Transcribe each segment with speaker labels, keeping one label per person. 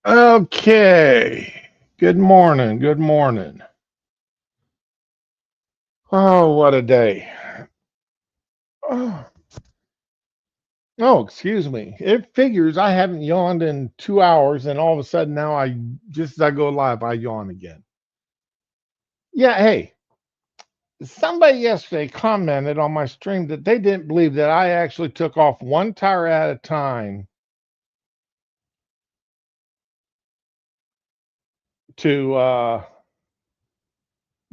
Speaker 1: Okay. Good morning. Good morning. Oh, what a day. Oh, excuse me. It figures I haven't yawned in 2 hours, and all of a sudden now just as I go live, I yawn again. Yeah, hey, somebody yesterday commented on my stream that they didn't believe that I actually took off one tire at a time to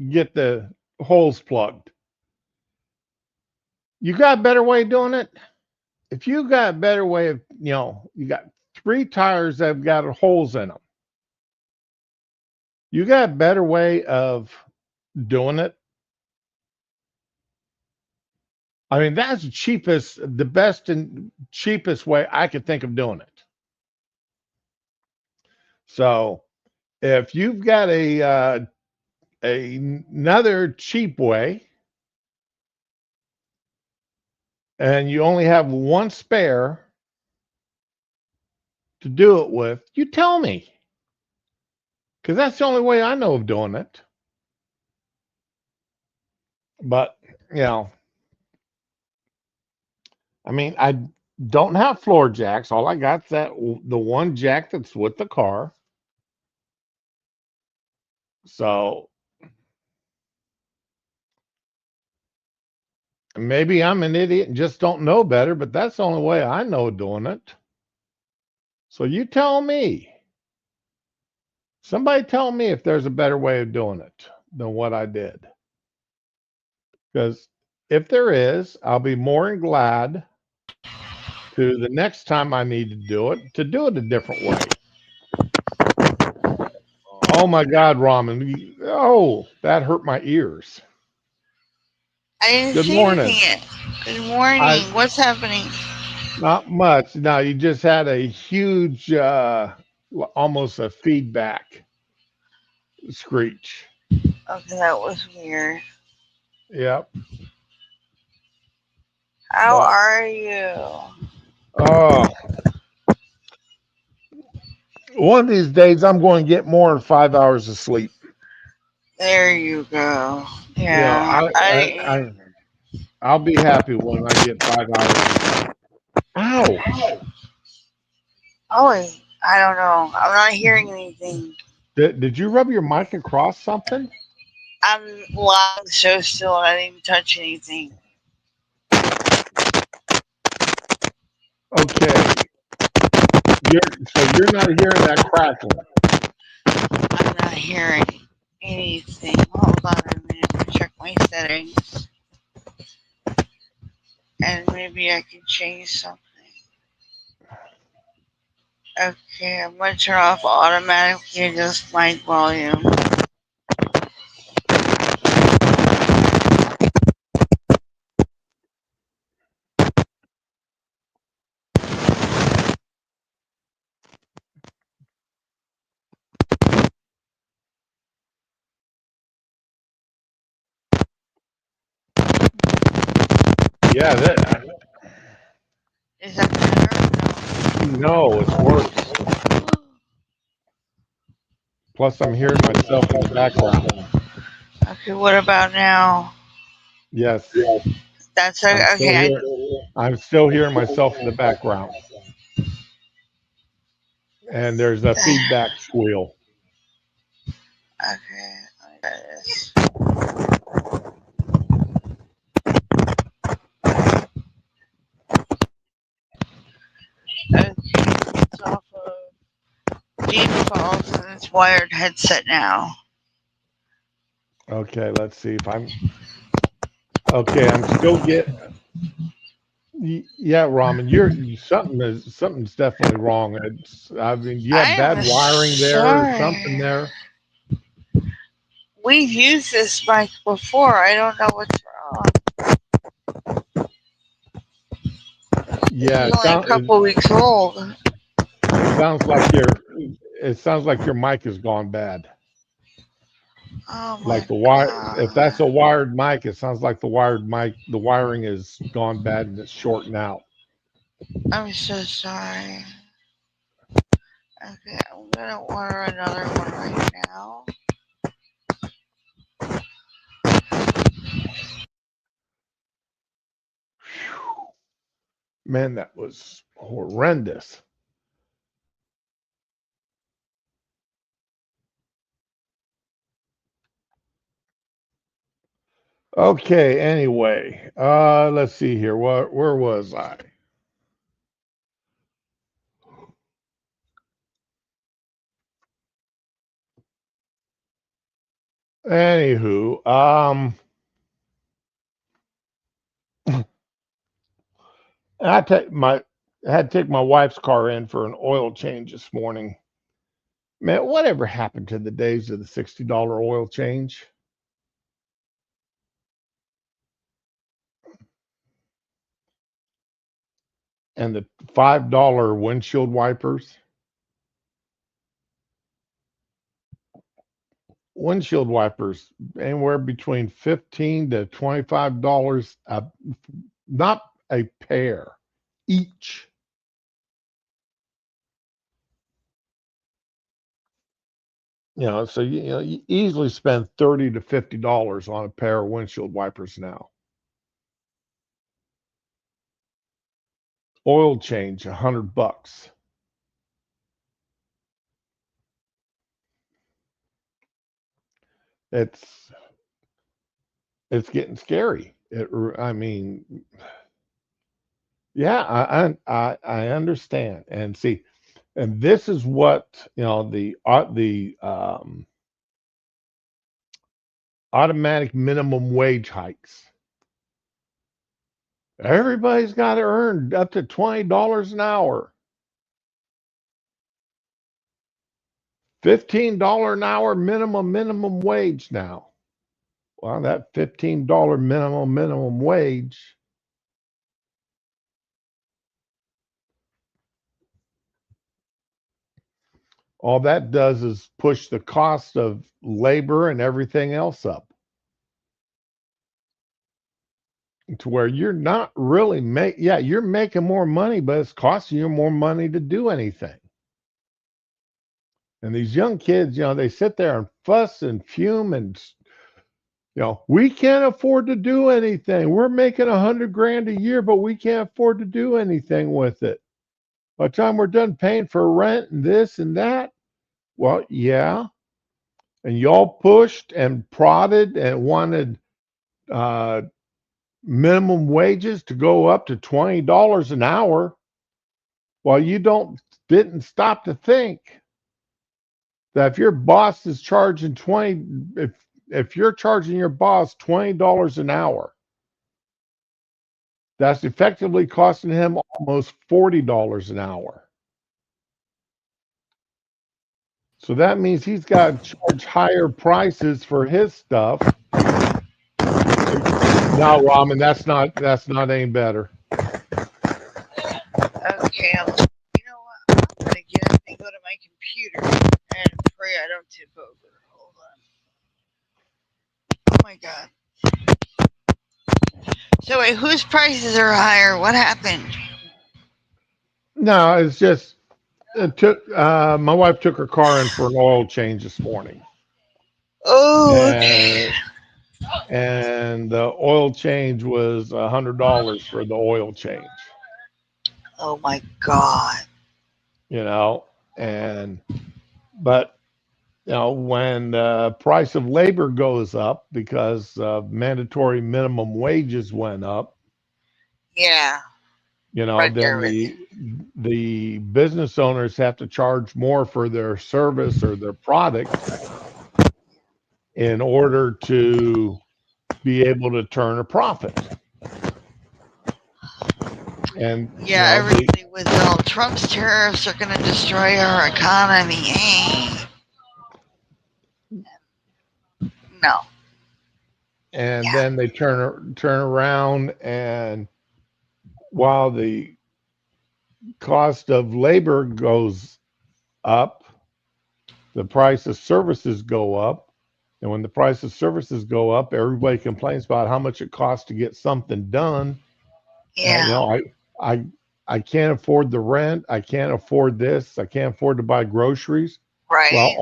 Speaker 1: get the holes plugged. You got a better way of doing it? If you got a better way of, you got three tires that have got holes in them. You got a better way of doing it. I mean, that's the best and cheapest way I could think of doing it. So if you've got another cheap way and you only have one spare to do it with, you tell me, because that's the only way I know of doing it. But you know, I mean, I don't have floor jacks. All I got's the one jack that's with the car. So maybe I'm an idiot and just don't know better, but that's the only way I know doing it. So you tell me. Somebody tell me if there's a better way of doing it than what I did. Because if there is, I'll be more than glad to the next time I need to do it a different way. Oh my God, Ramen. Oh, that hurt my ears.
Speaker 2: I didn't
Speaker 1: Good
Speaker 2: see anything
Speaker 1: morning.
Speaker 2: yet. Good
Speaker 1: I
Speaker 2: morning. What's happening?
Speaker 1: Not much. Now you just had a huge almost a feedback screech.
Speaker 2: Okay, that was weird.
Speaker 1: Yep.
Speaker 2: How
Speaker 1: But
Speaker 2: are you?
Speaker 1: oh, one of these days I'm going to get more than 5 hours of sleep.
Speaker 2: There you go.
Speaker 1: You know,
Speaker 2: Yeah.
Speaker 1: I'll be happy when I get 5 hours of sleep. Ow!
Speaker 2: Oh, I don't know. I'm not hearing anything.
Speaker 1: Did you rub your mic across something?
Speaker 2: I'm live the show still. I didn't even touch anything.
Speaker 1: Okay. You're not hearing that crackling.
Speaker 2: I'm not hearing anything. Hold on a minute. Let me check my settings. And maybe I can change something. Okay, I'm going to turn off automatically adjust mic volume.
Speaker 1: Yeah, that
Speaker 2: Is that better?
Speaker 1: no, it's worse. Plus I'm hearing myself in the background.
Speaker 2: Okay, what about now?
Speaker 1: Yes.
Speaker 2: That's
Speaker 1: I'm still
Speaker 2: okay.
Speaker 1: here. I'm still hearing myself in the background. And there's a feedback squeal.
Speaker 2: Okay, let me try this. Okay, it's off of default and it's wired headset now.
Speaker 1: Okay, let's see if I'm okay. I'm still get yeah, Ramen. Something's definitely wrong. I mean, you have bad
Speaker 2: I'm
Speaker 1: wiring there or
Speaker 2: sorry.
Speaker 1: something there.
Speaker 2: We've used this mic before. I don't know what's wrong. This
Speaker 1: Yeah,
Speaker 2: is only a couple weeks old.
Speaker 1: it sounds like your mic has gone bad.
Speaker 2: Oh my
Speaker 1: Like the wire, if
Speaker 2: god.
Speaker 1: that's a wired mic, it sounds like the wiring is gone bad and it's shorting out.
Speaker 2: I'm so sorry. Okay, I'm gonna order another one right now.
Speaker 1: Man, that was horrendous. Okay, anyway, let's see here. Where was I? Anywho, I take my I had to take my wife's car in for an oil change this morning. Man, whatever happened to the days of the $60 oil change and the $5 windshield wipers? Windshield wipers anywhere between $15 to $25 not a pair each. So you easily spend $30 to $50 on a pair of windshield wipers now. Oil change, $100. It's it's getting scary. I mean, yeah, I understand. And see, and this is what the automatic minimum wage hikes. Everybody's got to earn up to $20 an hour. $15 an hour minimum wage now. Well, that $15 minimum wage, all that does is push the cost of labor and everything else up to where you're not really you're making more money, but it's costing you more money to do anything. And these young kids, they sit there and fuss and fume and we can't afford to do anything. We're making $100,000 a year, but we can't afford to do anything with it. By the time we're done paying for rent and this and that, well, yeah. And y'all pushed and prodded and wanted uh, minimum wages to go up to $20 an hour. Well, you didn't stop to think that if your boss is charging if you're charging your boss $20 an hour, that's effectively costing him almost $40 an hour. So that means he's got to charge higher prices for his stuff. No, Ramen, that's not any better.
Speaker 2: Okay, you know what? I'm gonna get up and go to my computer and pray I don't tip over. Hold on. Oh my god. So wait, whose prices are higher? What happened?
Speaker 1: No, it's just my wife took her car in for an oil change this morning.
Speaker 2: Oh, okay.
Speaker 1: And and the oil change was $100 for the oil change.
Speaker 2: Oh my god.
Speaker 1: You know, and but when the price of labor goes up because mandatory minimum wages went up,
Speaker 2: Yeah, right
Speaker 1: then
Speaker 2: there with you.
Speaker 1: the business owners have to charge more for their service or their product in order to be able to turn a profit. And
Speaker 2: Yeah, everything with Donald Trump's tariffs are going to destroy our economy. No.
Speaker 1: and
Speaker 2: Yeah.
Speaker 1: then they turn around, and while the cost of labor goes up, the price of services go up. And when the price of services go up, everybody complains about how much it costs to get something done.
Speaker 2: Yeah.
Speaker 1: I I can't afford the rent. I can't afford this. I can't afford to buy groceries. Well,
Speaker 2: Right?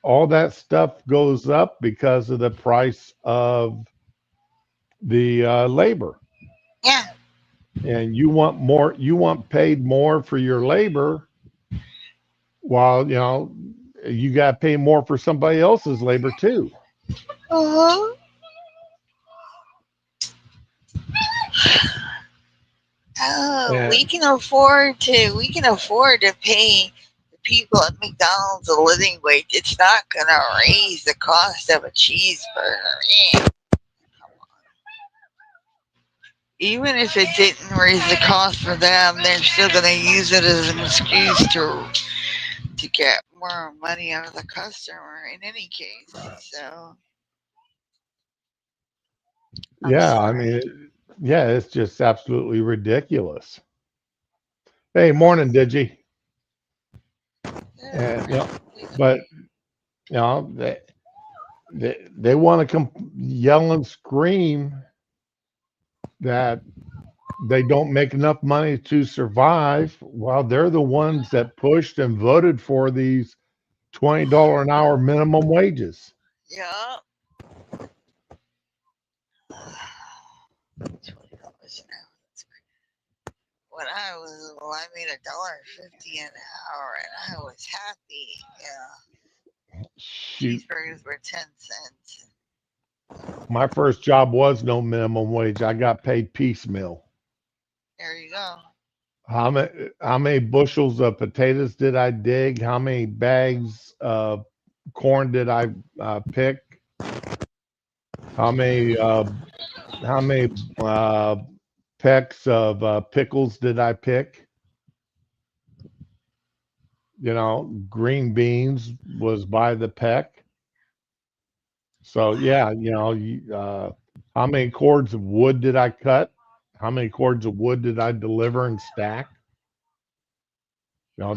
Speaker 1: all that stuff goes up because of the price of the labor.
Speaker 2: Yeah.
Speaker 1: And you want more, you want paid more for your labor, while you got to pay more for somebody else's labor too.
Speaker 2: Uh-huh. Oh,
Speaker 1: And
Speaker 2: we can afford to pay the people at McDonald's a living wage. It's not gonna raise the cost of a cheeseburger. Yeah. Even if it didn't raise the cost for them, they're still gonna use it as an excuse to get more money out of the customer in any case. So I'm
Speaker 1: yeah, I
Speaker 2: sorry.
Speaker 1: mean, yeah, it's just absolutely ridiculous. Hey, morning, Digi. And but they want to come yell and scream that they don't make enough money to survive, while they're the ones that pushed and voted for these $20 an hour minimum wages.
Speaker 2: Yeah. $20 an hour. When I made $1.50 an hour, and I was happy. Yeah.
Speaker 1: Shoot,
Speaker 2: Cheeseburgers were 10 cents.
Speaker 1: my first job was no minimum wage. I got paid piecemeal.
Speaker 2: There you go.
Speaker 1: How many bushels of potatoes did I dig? How many bags of corn did I pick? How many how many uh, pecks of pickles did I pick? Green beans was by the peck. So yeah, how many cords of wood did I cut? How many cords of wood did I deliver and stack?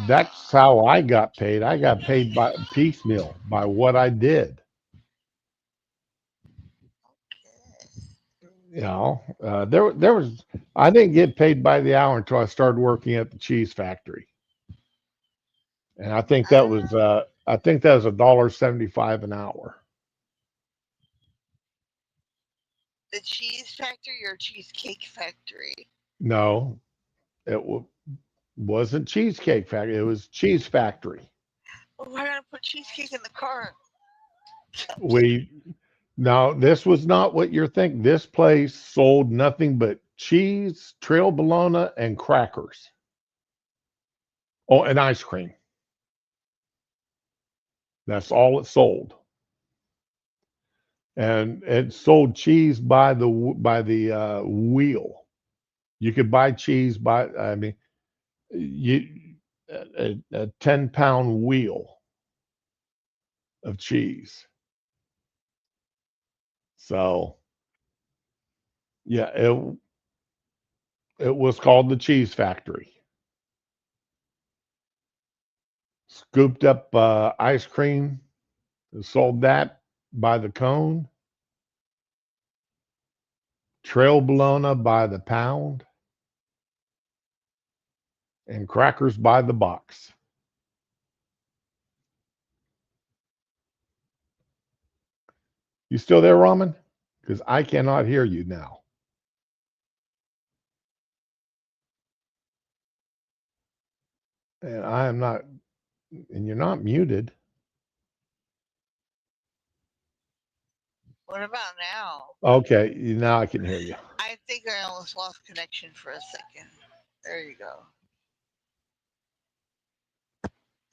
Speaker 1: That's how I got paid. I got paid by piecemeal by what I did. There was I didn't get paid by the hour until I started working at the cheese factory, and I think that was $1.75 an hour.
Speaker 2: The cheese factory or cheesecake factory?
Speaker 1: No, it wasn't cheesecake factory. It was cheese factory.
Speaker 2: Well, why not put cheesecake in the car?
Speaker 1: We Now, this was not what you're thinking. This place sold nothing but cheese, trail bologna, and crackers. Oh, and ice cream. That's all it sold. And it sold cheese by the wheel. You could buy cheese by, I mean, you a 10-pound wheel of cheese. So yeah, it was called the Cheese Factory. Scooped up ice cream, sold that by the cone. Trail bologna by the pound, and crackers by the box. You still there, Raman? Because I cannot hear you now. And I am not, and you're not muted.
Speaker 2: What about now?
Speaker 1: Okay, now I can hear you.
Speaker 2: I think I almost lost connection for a second. There you go.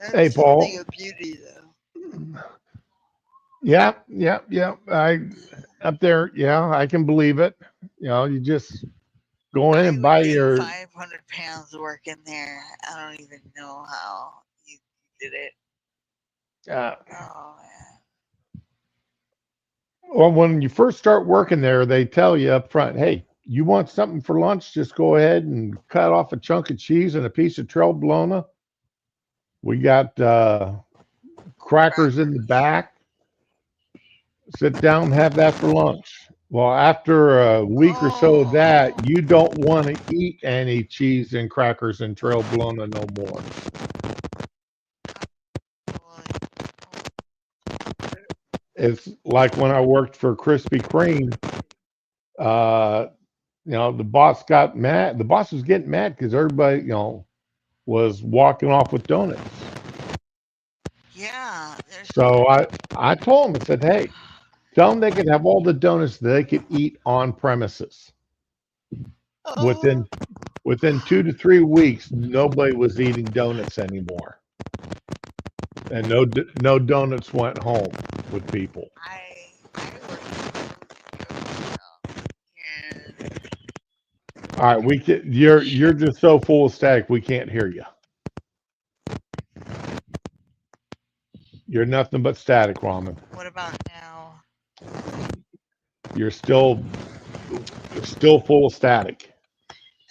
Speaker 2: That's
Speaker 1: Hey, Paul.
Speaker 2: something of beauty, though.
Speaker 1: Yeah. I up there. Yeah, I can believe it. You just go in
Speaker 2: I
Speaker 1: and
Speaker 2: would
Speaker 1: buy
Speaker 2: gain
Speaker 1: your.
Speaker 2: 500 pounds working there. I don't even know how you did it. Oh, man.
Speaker 1: Well, when you first start working there, they tell you up front, hey, you want something for lunch? Just go ahead and cut off a chunk of cheese and a piece of trail bologna. We got crackers in the back. Sit down and have that for lunch. Well, after a week or so of that,
Speaker 2: Oh,
Speaker 1: you don't want to eat any cheese and crackers in Trail Bologna no more.
Speaker 2: boy.
Speaker 1: It's like when I worked for Krispy Kreme. Uh, the boss got mad. The boss was getting mad because everybody, was walking off with donuts.
Speaker 2: Yeah, there's.
Speaker 1: So I told him, I said, hey, tell them they could have all the donuts that they could eat on premises.
Speaker 2: Oh,
Speaker 1: Within within 2 to 3 weeks, nobody was eating donuts anymore, and no donuts went home with people.
Speaker 2: I work and
Speaker 1: All right, you're just so full of static we can't hear you. You're nothing but static, Ramen.
Speaker 2: what about now?
Speaker 1: You're still full of static.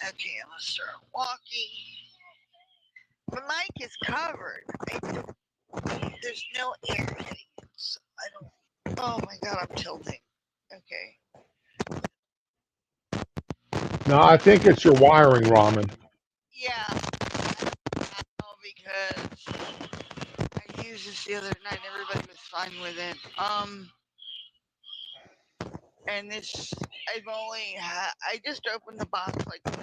Speaker 2: Okay, I'm gonna start walking. The mic is covered. There's no air getting in, so I don't. Oh my god, I'm tilting. Okay.
Speaker 1: No, I think it's your wiring, Ramen.
Speaker 2: Yeah, I know because I used this the other night. Everybody was fine with it. And this I just opened the box like this.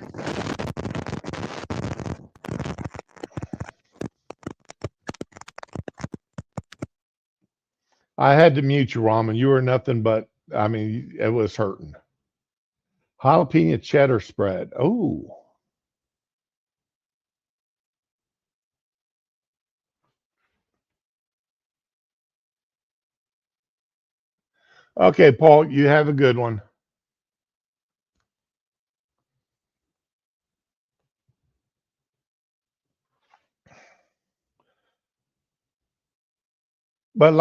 Speaker 1: I had to mute you, Ramen. You were nothing but. I mean, it was hurting. Jalapeno cheddar spread. Oh, okay, Paul. You have a good one. But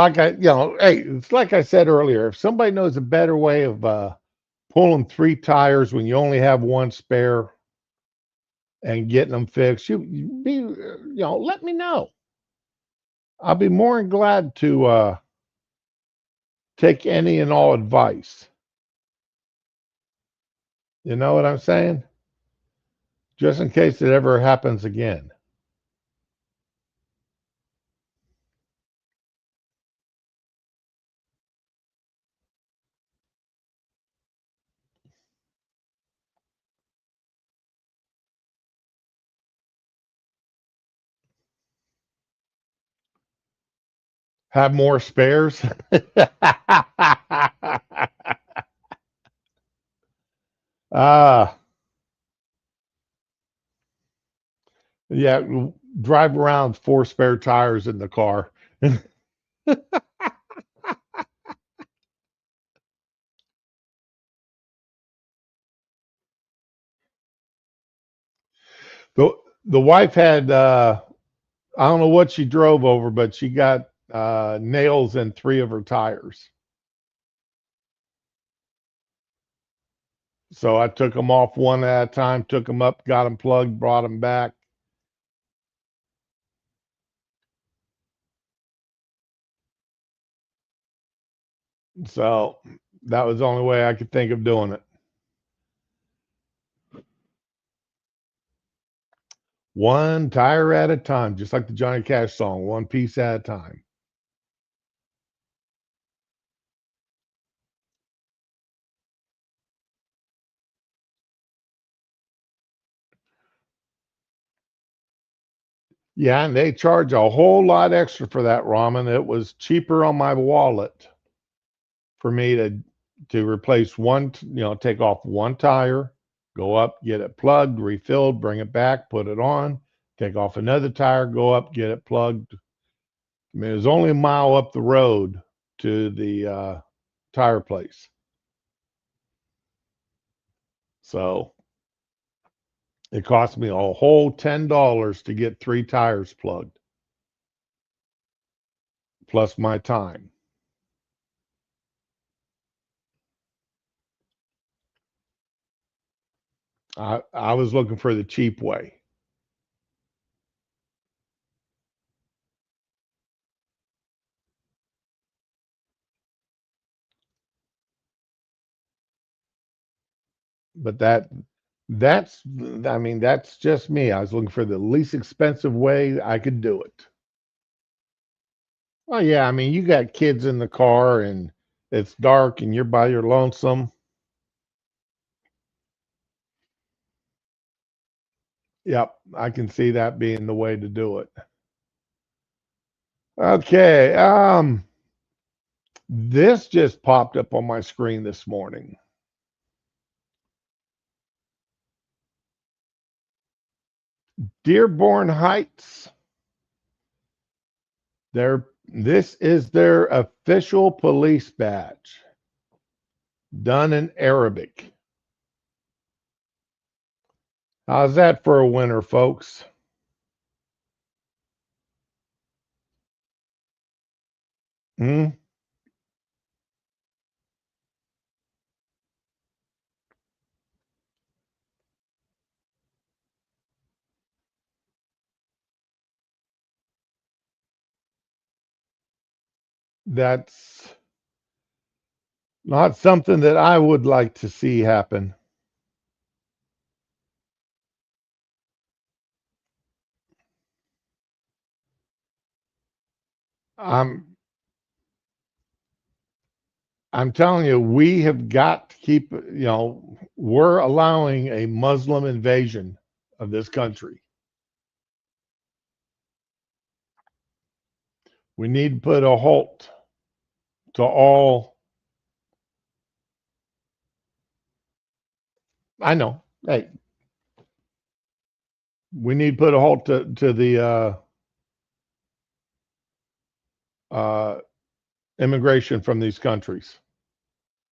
Speaker 1: hey, it's like I said earlier. If somebody knows a better way of pulling three tires when you only have one spare and getting them fixed, let me know. I'll be more than glad to take any and all advice. You know what I'm saying? Just in case it ever happens again. Have more spares. Ah, yeah. Drive around 4 spare tires in the car. the The wife had I don't know what she drove over, but she got nails in 3 of her tires. So I took them off one at a time, took them up, got them plugged, brought them back. So that was the only way I could think of doing it. One tire at a time, just like the Johnny Cash song, one piece at a time. Yeah, and they charge a whole lot extra for that Ramen. It was cheaper on my wallet for me to replace one, take off one tire, go up, get it plugged, refilled, bring it back, put it on, take off another tire, go up, get it plugged. I mean, it was only a mile up the road to the tire place. So it cost me a whole $10 to get 3 tires plugged, plus my time. I was looking for the cheap way. But that's I mean, that's just me. I was looking for the least expensive way I could do it. Well, yeah, I mean, you got kids in the car and it's dark and you're by your lonesome. Yep, I can see that being the way to do it. Okay, this just popped up on my screen this morning. Dearborn Heights. This is their official police badge, done in Arabic. How's that for a winner, folks? Hmm? That's not something that I would like to see happen. I'm I'm telling you, we have got to keep, we're allowing a Muslim invasion of this country. We need to put a halt to all. I know. Hey, we need to put a halt to the uh, immigration from these countries.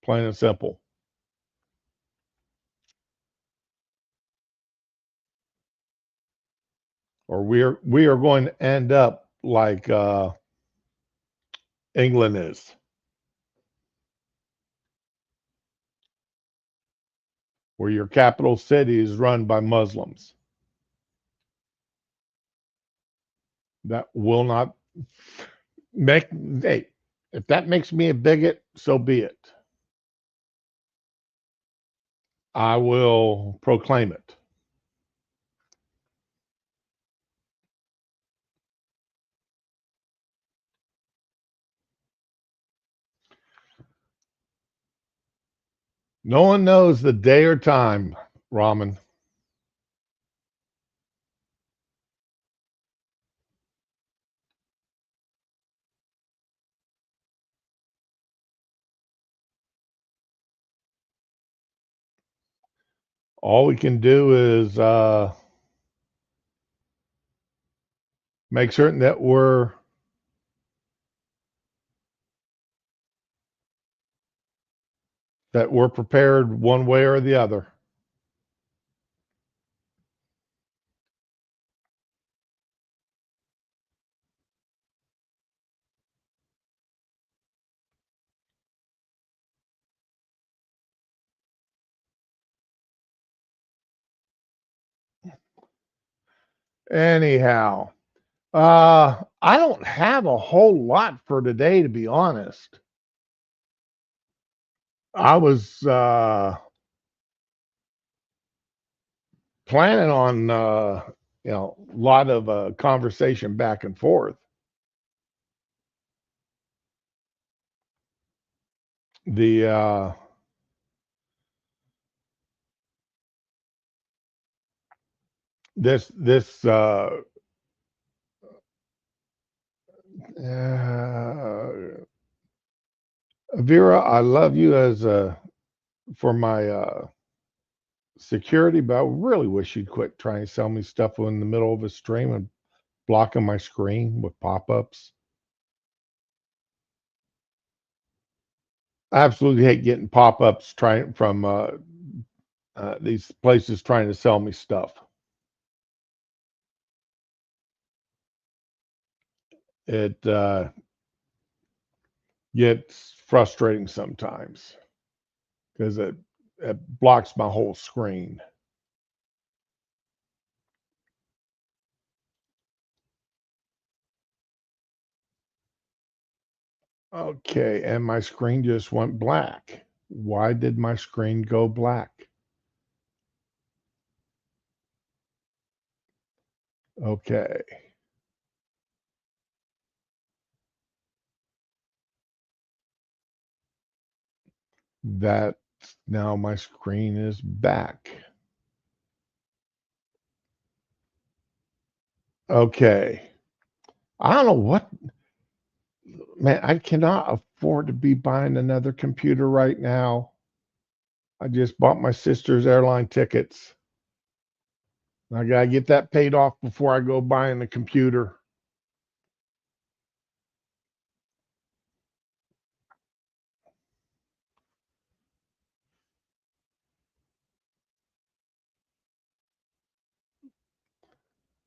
Speaker 1: Plain and simple. Or we are going to end up like England is, where your capital city is run by Muslims. That will not make. Hey, if that makes me a bigot, so be it. I will proclaim it. No one knows the day or time, Ramen. All we can do is make certain that we're prepared one way or the other. Anyhow, I don't have a whole lot for today, to be honest. I was planning on a lot of conversation back and forth. The this Vera, I love you as for my security, but I really wish you'd quit trying to sell me stuff in the middle of a stream and blocking my screen with pop-ups. I absolutely hate getting pop-ups trying from these places trying to sell me stuff. It gets frustrating sometimes because it blocks my whole screen. Okay, and my screen just went black. Why did my screen go black? Okay. That now my screen is back. Okay. I don't know what, man, I cannot afford to be buying another computer right now. I just bought my sister's airline tickets. I got to get that paid off before I go buying a computer.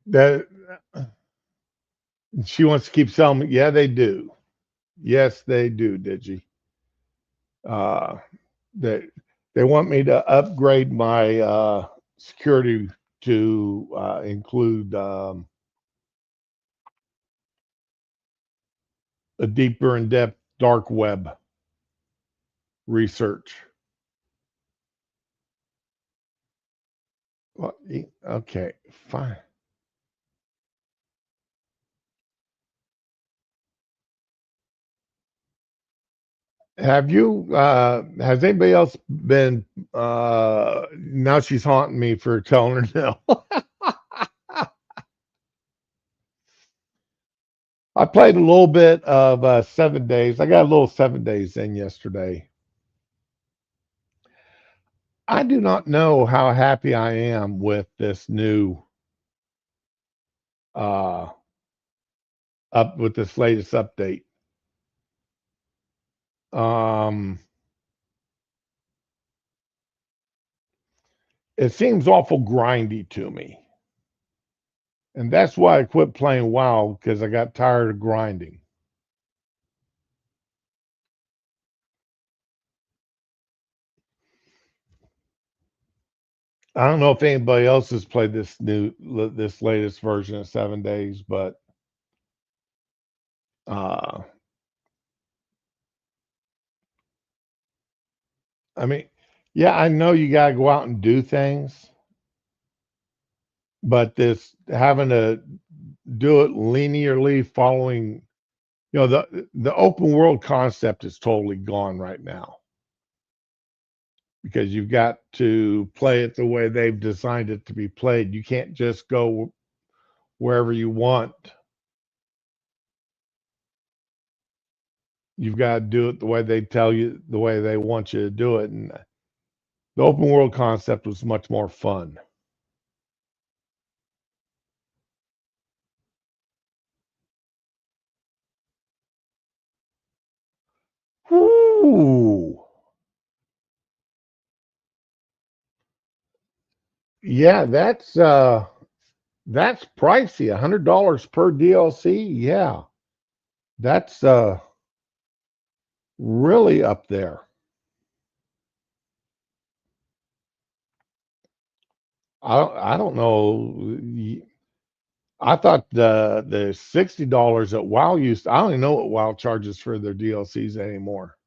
Speaker 1: That she wants to keep selling me. Yeah, they do. Yes, they do, Digi. Uh, they they want me to upgrade my security to include a deeper in depth dark web research. Well, okay, fine. Have you has anybody else been now she's haunting me for telling her no. I played a little bit of 7 days. I got a little 7 days in yesterday. I do not know how happy I am with this new uh up with this latest update. Um it seems awful grindy to me. And that's why I quit playing WoW because I got tired of grinding. I don't know if anybody else has played this latest version of 7 days, but uh I mean, yeah, I know you gotta go out and do things, but this having to do it linearly following, the open world concept is totally gone right now because you've got to play it the way they've designed it to be played. You can't just go wherever you want. You've got to do it the way they tell you, the way they want you to do it. And the open world concept was much more fun. Ooh. Yeah, that's pricey. $100 per DLC. Yeah. That's really up there. I don't know. I thought the $60 that WoW used. I don't even know what WoW charges for their DLCs anymore.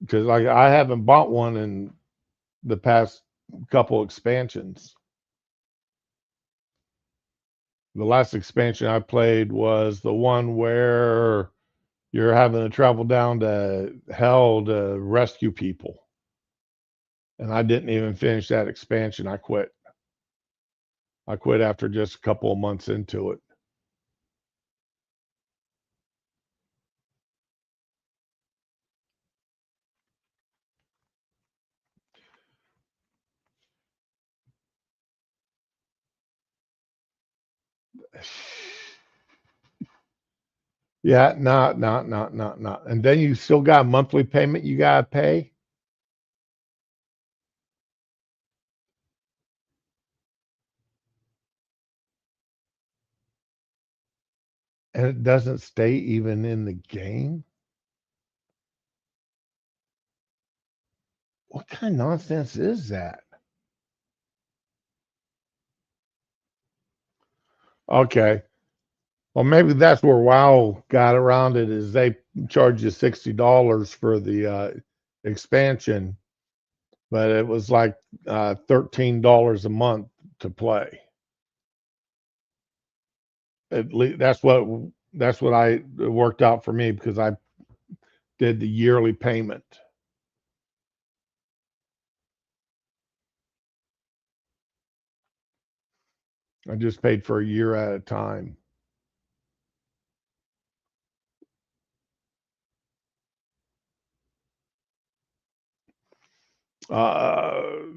Speaker 1: Because like I haven't bought one in the past couple expansions. The last expansion I played was the one where you're having to travel down to hell to rescue people. And I didn't even finish that expansion. I quit. I quit after just a couple of months into it. Yeah, not. And then you still got a monthly payment you gotta pay. And it doesn't stay even in the game. What kind of nonsense is that? Okay. Well, maybe that's where WoW got around it is they charge you $60 for the expansion, but it was like $13 a month to play. At least that's what I it worked out for me because I did the yearly payment. I just paid for a year at a time.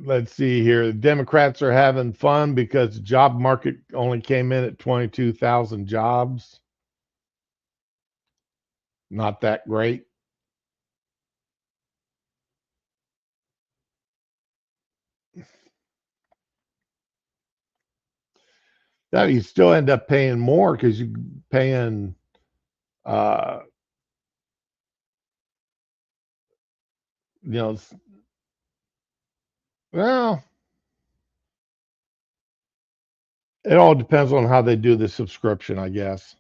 Speaker 1: Let's see here. The Democrats are having fun because the job market only came in at 22,000 jobs. Not that great. That you still end up paying more because you're paying uh you know well, it all depends on how they do the subscription, I guess.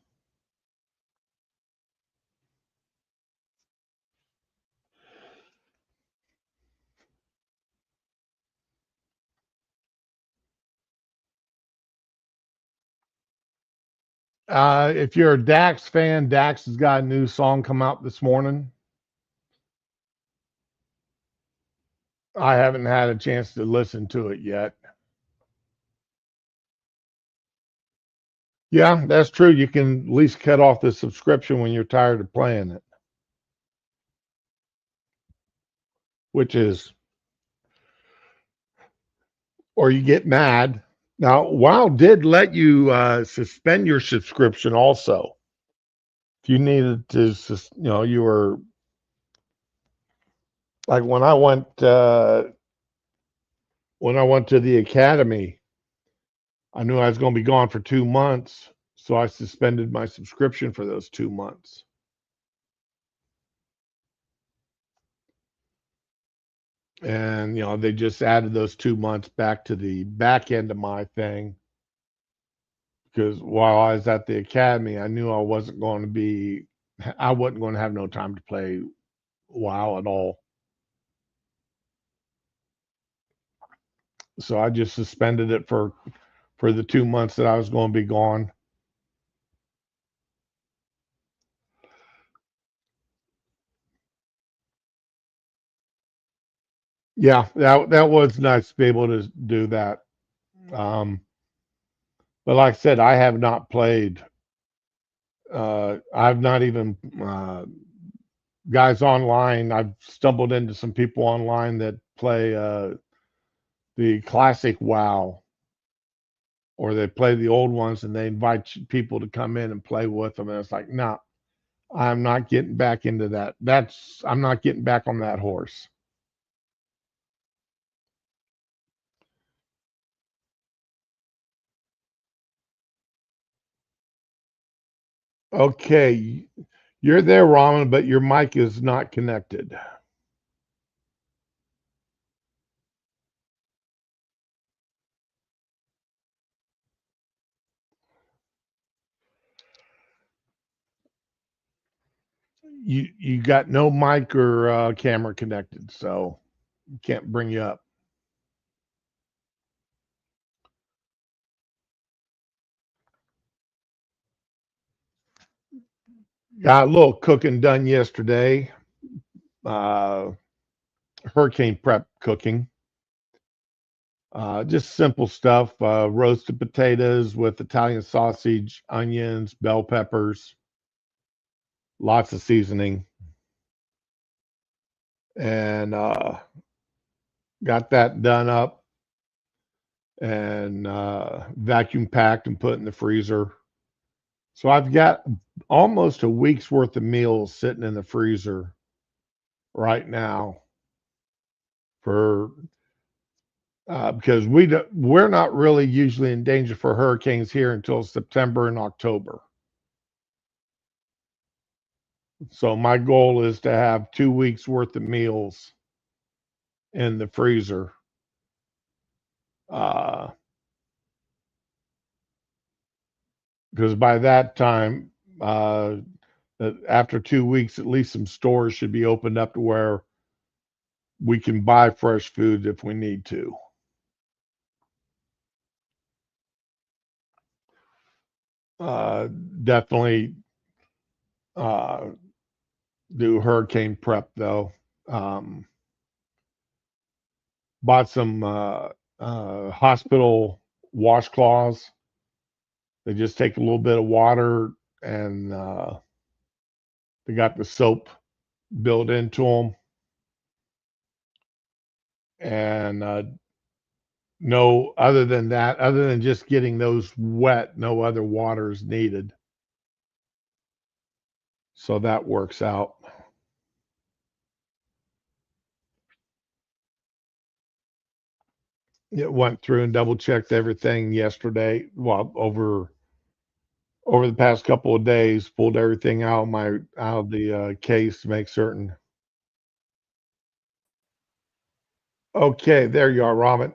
Speaker 1: If you're a Dax fan, Dax has got a new song come out this morning. I haven't had a chance to listen to it yet. Yeah, that's true. You can at least cut off the subscription when you're tired of playing it, which is, or you get mad. Now, WoW did let you suspend your subscription also. If you needed to, you were like when I went to the academy, I knew I was going to be gone for 2 months, so I suspended my subscription for those 2 months. And they just added those 2 months back to the back end of my thing because while I was at the academy, I knew I wasn't going to have no time to play WoW at all. So I just suspended it for the 2 months that I was going to be gone. Yeah, that was nice to be able to do that. But like I said, I have not played. I've not even guys online. I've stumbled into some people online that play the classic WoW, or they play the old ones, and they invite people to come in and play with them. And it's like, no, I'm not getting back into that. I'm not getting back on that horse. Okay, you're there, Ramen, but your mic is not connected. You got no mic or camera connected, so can't bring you up. Got a little cooking done yesterday. Uh, hurricane prep cooking. Just simple stuff. Roasted potatoes with Italian sausage, onions, bell peppers, lots of seasoning, and got that done up and vacuum packed and put in the freezer. So I've got almost a week's worth of meals sitting in the freezer right now for because we're not really usually in danger for hurricanes here until September and October. So my goal is to have 2 weeks worth of meals in the freezer. Because by that time, after 2 weeks, at least some stores should be opened up to where we can buy fresh food if we need to. Definitely do hurricane prep though. Bought some hospital washcloths. They just take a little bit of water and they got the soap built into them. And no, other than that, other than just getting those wet, no other water is needed. So that works out. It went through and double checked everything yesterday. Well, over the past couple of days, pulled everything out of the case to make certain. Okay, there you are, Robin.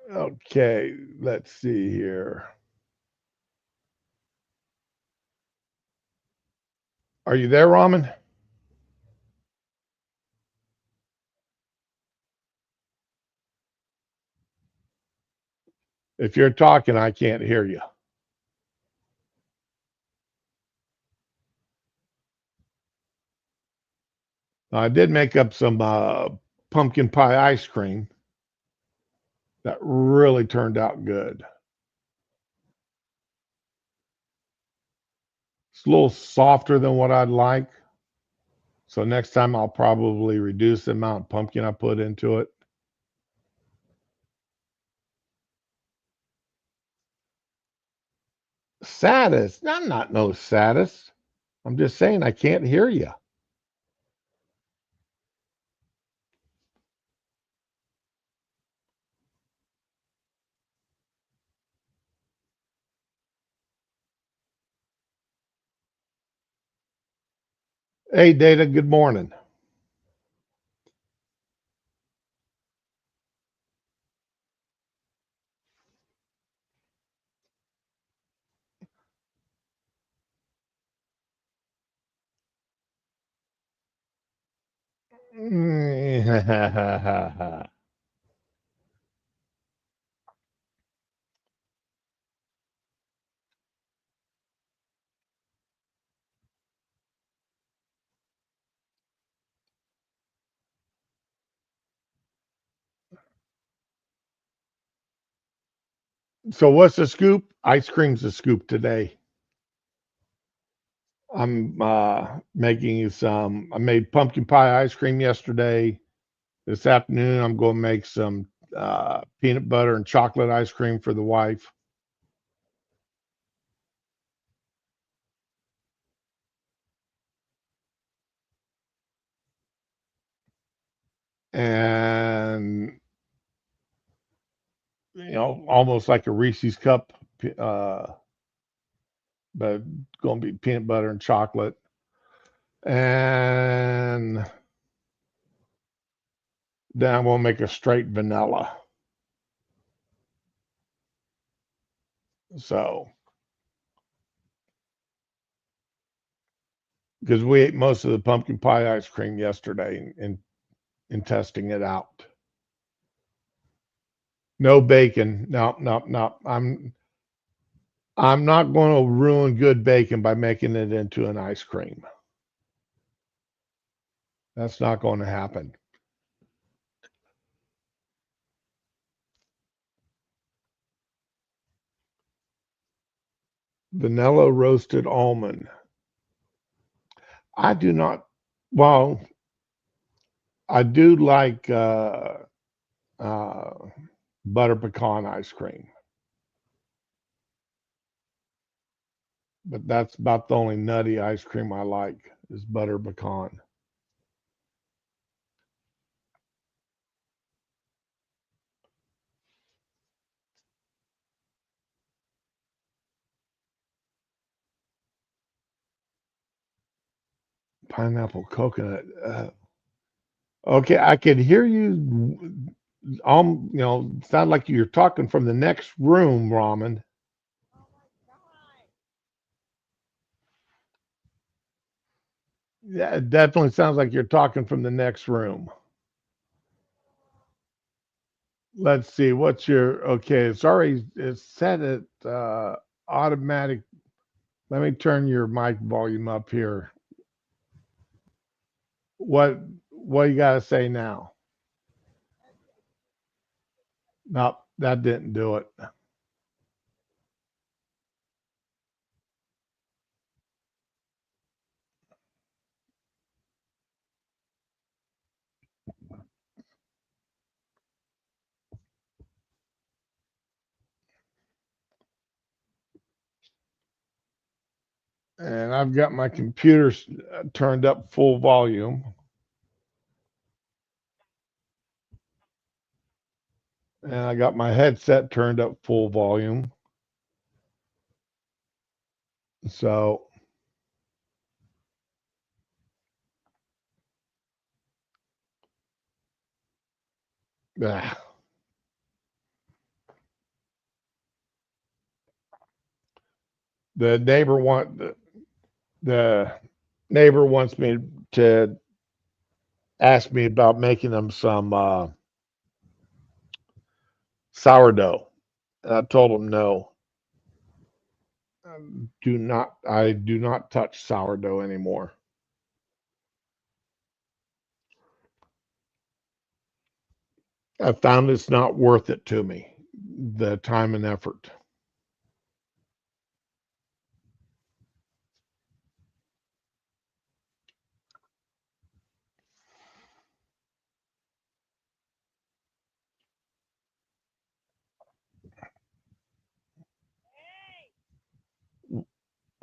Speaker 1: Okay, let's see here. Are you there, Ramen? If you're talking, I can't hear you. I did make up some pumpkin pie ice cream that really turned out good. It's a little softer than what I'd like. So next time I'll probably reduce the amount of pumpkin I put into it. Saddest? I'm not no saddest. I'm just saying I can't hear you. Hey, Data, good morning. So what's the scoop? Ice cream's the scoop today. I'm making some. I made pumpkin pie ice cream yesterday. This afternoon, I'm going to make some peanut butter and chocolate ice cream for the wife. And almost like a Reese's cup, but going to be peanut butter and chocolate. And then I'm going to make a straight vanilla. So, because we ate most of the pumpkin pie ice cream yesterday in testing it out. No bacon. No, no, no. I'm not going to ruin good bacon by making it into an ice cream. That's not going to happen. Vanilla roasted almond. I do not. Well, I do like butter pecan ice cream, but that's about the only nutty ice cream I like is butter pecan. Pineapple coconut. Okay, I could hear you. Sound like you're talking from the next room, Ramen. Yeah, it definitely sounds like you're talking from the next room. Let's see, what's your okay? It's set at automatic. Let me turn your mic volume up here. What what you got to say now? Nope, that didn't do it. And I've got my computer turned up full volume, and I got my headset turned up full volume. So ah, the neighbor want the neighbor wants me to ask me about making them some sourdough. And I told him no. Do not. I do not touch sourdough anymore. I found it's not worth it to me, the time and effort.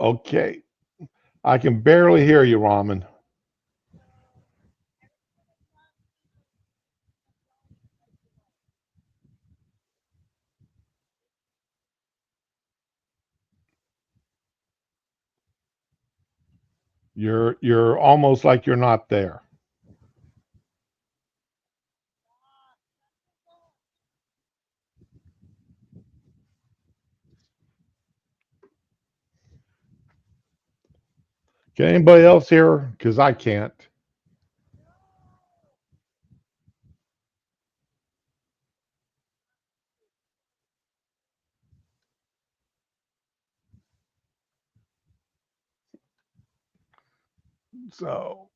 Speaker 1: Okay, I can barely hear you, Ramen. You're almost like you're not there. Can anybody else hear? Because I can't. So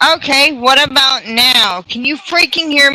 Speaker 3: Okay, what about now? Can you freaking hear